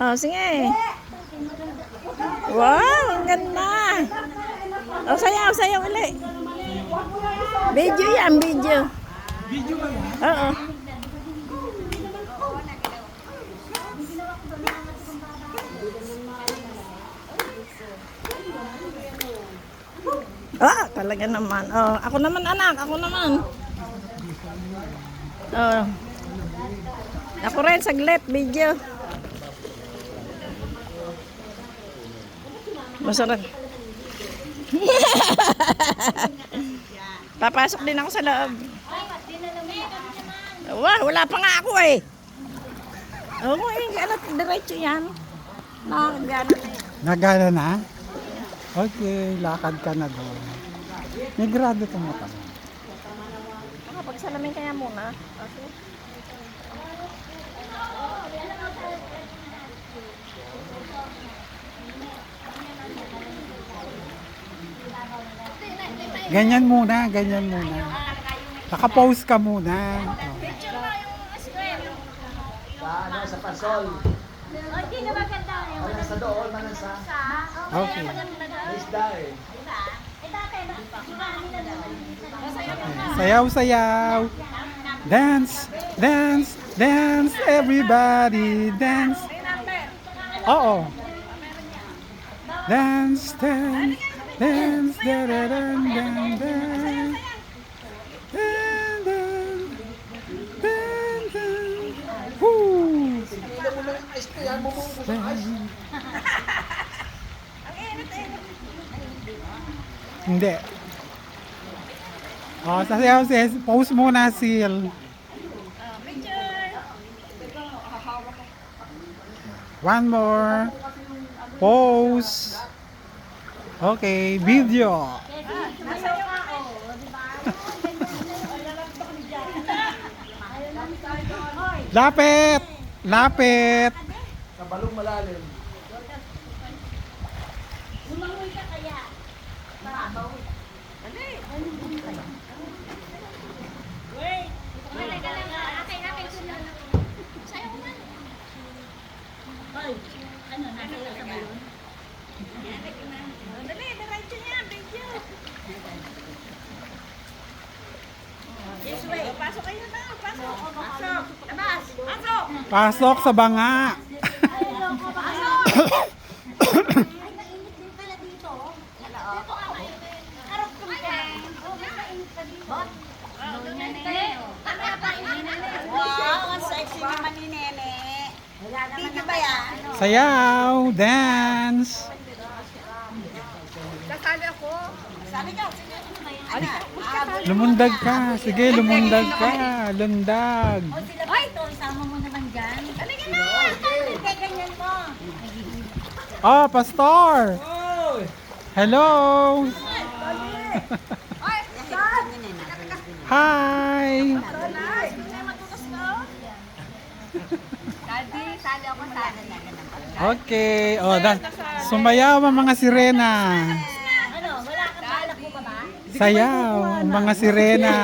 Oh, sige. Wow, ang ganda. Oh, sayaw, sayaw ulit. Video yan, video. Video ba yan? Oo. Ah, talaga naman. Oh, ako naman anak, ako naman. Oh. Ako rin saglit video. Masarap. Papasok din ako sa loob. Wah, wala pa nga ako eh. Oo, ano, diretso yan. Nakagana na yan. Nagana na? Okay, lakad ka na doon. May grado ka mo pa. Pagsalamin kaya muna. Okay. Ganyan muna, ganyan muna. Naka-pose ka muna. Sa pasol. Hindi na maganda yung Sa doon, manasa. Okay. Isda eh. Sayaw, sayaw. Dance, dance, dance, everybody dance. Oo. Dance, dance, dance, da da dan dan dan. Dan dan, dan dan. Woo! Hindi. Oh, sasayaw sis. Pose muna, Sil. One more. Pose. Okay, video. Lapit! Lapit! Sa balong malalim. Lumangoy ka kaya. Wait. Wala ka lang. Akin sunod. Sayo ko man. Hoy. Ano, nakita sa balon? Dali, diretso niya, video. Yes, way. Pasok kayo na, pasok. Pasok. Labas. Pasok. Pasok sa banga. Pasok! Ay, mainit din pala dito. Dito ka mainit. Harap ko dyan. Mainit ka dito. Wow, ang sexy naman ni Nene. Video ba yan? Sayaw, dance. Sabi niyo, sige, ano na yan? Lumundag ka. Sige, lumundag ka. Lundag. O sila ba ito? Isama mo naman dyan. Halika na! Hindi, ganyan mo. Oh, Pastor. Hello. Hi. Sali ako sa Okay. Oh, sumayaw ang mga sirena. Ano, wala kang balak mo pa ba? Sayaw ang mga sirena.